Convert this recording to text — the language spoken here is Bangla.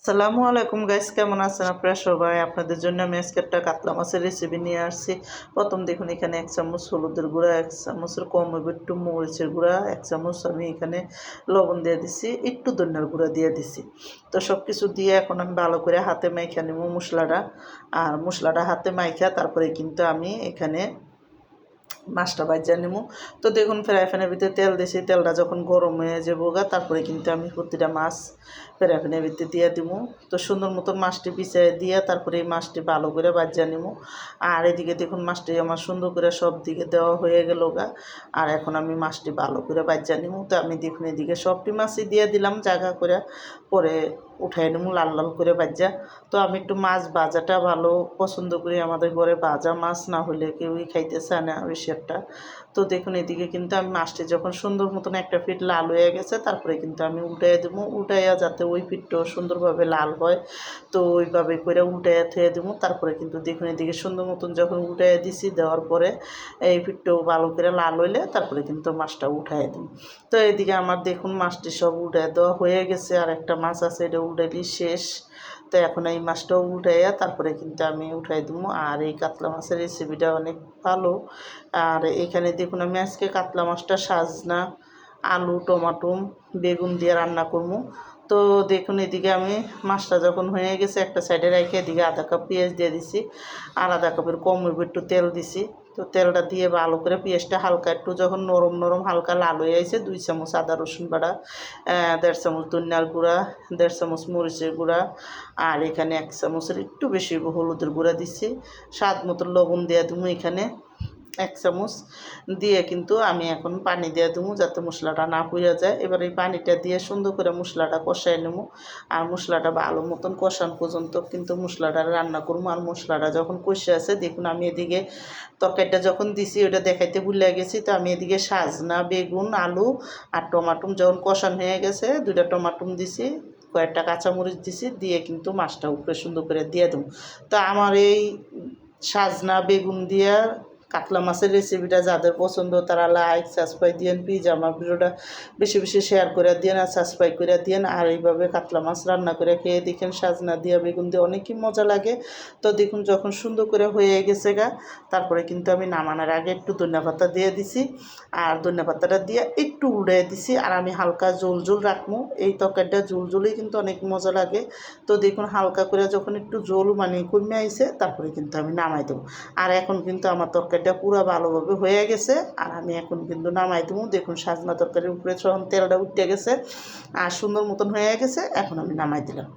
আসসালামু আলাইকুম গাইস, কেমন আছেন আপনারা সবাই? আপনাদের জন্য আমি আজকে একটা কাতলা মাছের রেসিপি নিয়ে আসছি। প্রথম দেখুন, এখানে 1 চামচ হলুদের গুঁড়া, 1 চামচের কম হবে একটু মরিচের গুঁড়া, 1 চামচ আমি এখানে লবণ দিয়ে দিছি, একটু ধনিয়ার গুঁড়া দিয়ে দিছি। তো সব কিছু দিয়ে এখন আমি ভালো করে হাতে মাইখা নেব মশলাটা। আর মশলাটা হাতে মাইখা তারপরে কিন্তু আমি এখানে মাছটা ভাজা নেবো। তো দেখুন, ফ্রাই প্যানের ভিতরে তেল দিয়েছি, তেলটা যখন গরম হয়ে যাবো তারপরে কিন্তু আমি প্রতিটা মাছ ফ্রাই প্যানের ভিতরে দিয়ে দেবো। তো সুন্দর মতন মাছটি পিছিয়ে দিয়ে তারপরে এই মাছটি ভালো করে ভাজা নেবো। আর এদিকে দেখুন, মাছটি আমার সুন্দর করে সব দিকে দেওয়া হয়ে গেল আর এখন আমি মাছটি ভালো করে ভাজা নেবো। তো আমি দেখুন এদিকে সবটি মাছই দিয়ে দিলাম জায়গা করে, পরে উঠাই নেবো লাল লাল করে ভাজা। তো আমি একটু মাছ ভাজাটা ভালো পছন্দ করি, আমাদের ঘরে ভাজা মাছ না হলে কেউই খাইতে চায় না বেশি একটা। তো দেখুন এদিকে কিন্তু আমি মাছটি যখন সুন্দর মতন একটা পিঠ লাল হয়ে গেছে তারপরে কিন্তু আমি উল্টাইয়া দেবো, উল্টাইয়া যাতে ওই পিঠটাও সুন্দরভাবে লাল হয়। তো ওইভাবে করে উল্টাইয়া থুয়ে দেবো। তারপরে কিন্তু দেখুন এদিকে সুন্দর মতন যখন উল্টাইয়া দিছি, দেওয়ার পরে এই পিঠটাও ভালো করে লাল হইলে তারপরে কিন্তু মাছটা উঠাইয়া দিই। তো এদিকে আমার দেখুন মাছটি সব উল্টাই দেওয়া হয়ে গেছে, আর একটা মাছ আছে এটা উল্টাইলি শেষ। তো এখন এই মাছটাও উঠাইয়া তারপরে কিন্তু আমি উঠাই দেবো। আর এই কাতলা মাছের রেসিপিটা অনেক ভালো। আর এখানে দেখুন আমি আজকে কাতলা মাছটা সাজনা, আলু, টমাটো, বেগুন দিয়ে রান্না করবো। তো দেখুন এদিকে আমি মাছটা যখন হয়ে গেছে একটা সাইডে রেখে এদিকে আধা কাপ পেঁয়াজ দিয়ে দিছি, আর আধা কাপের কম একটু তেল দিছি। তো তেলটা দিয়ে ভালো করে পেঁয়াজটা হালকা একটু যখন নরম নরম হালকা লাল হয়ে আছে, 2 চামচ আদা রসুন বাটা, 1.5 চামচ ধনিয়ার গুঁড়া, 1.5 চামচ মরিচের গুঁড়া, আর এখানে 1 চামচের একটু বেশি হলুদের গুঁড়া দিচ্ছি, স্বাদ মতো লবণ দিয়ে দেবো এখানে 1 চামচ দিয়ে কিন্তু আমি এখন পানি দিয়ে দেবো যাতে মশলাটা না পুড়ে যায়। এবার এই পানিটা দিয়ে সুন্দর করে মশলাটা কষাই নেবো। আর মশলাটা ভালো মতন কষান পর্যন্ত কিন্তু মশলাটা রান্না করবো। আর মশলাটা যখন কষে আছে দেখুন আমি এদিকে তরকারিটা যখন দিছি ওটা দেখাইতে ভুলে গেছি। তো আমি এদিকে সাজনা, বেগুন, আলু আর টমাটো যখন কষান হয়ে গেছে 2টা টমাটো দিছি, কয়েকটা কাঁচামরিচ দিছি, দিয়ে কিন্তু মাছটা উপরে সুন্দর করে দিয়ে দেবো। তো আমার এই সাজনা বেগুন দিয়া কাতলা মাছের রেসিপিটা যাদের পছন্দ তারা লাইক সাবস্ক্রাইব দিয়েন, প্লিজ আমার ভিডিওটা বেশি বেশি শেয়ার করে দিয়েন আর সাবস্ক্রাইব করে দিয়েন। আর এইভাবে কাতলা মাছ রান্না করে খেয়ে দেখেন, সাজনা দিয়া বেগুন দিয়ে অনেকই মজা লাগে। তো দেখুন যখন সুন্দর করে হয়ে গেছে তারপরে কিন্তু আমি নামানোর আগে একটু ধনিয়া পাতা দিয়ে দিছি, আর ধনিয়া পাতাটা দিয়ে একটু উড়িয়ে দিছি। আর আমি হালকা ঝোল ঝোল রাখবো, এই তরকারিটা ঝোল ঝোলেই কিন্তু অনেক মজা লাগে। তো দেখুন হালকা করে যখন একটু ঝোল কমে আইছে তারপরে কিন্তু আমি নামাই দেবো। আর এখন কিন্তু আমার তরকারিটা পুরো ভালোভাবে হয়ে গেছে, আর আমি এখন কিন্তু নামাই দেবো। দেখুন সাজনা তরকারির উপরে যখন তেলটা উঠে গেছে আর সুন্দর মতন হয়ে গেছে, এখন আমি নামাই দিলাম।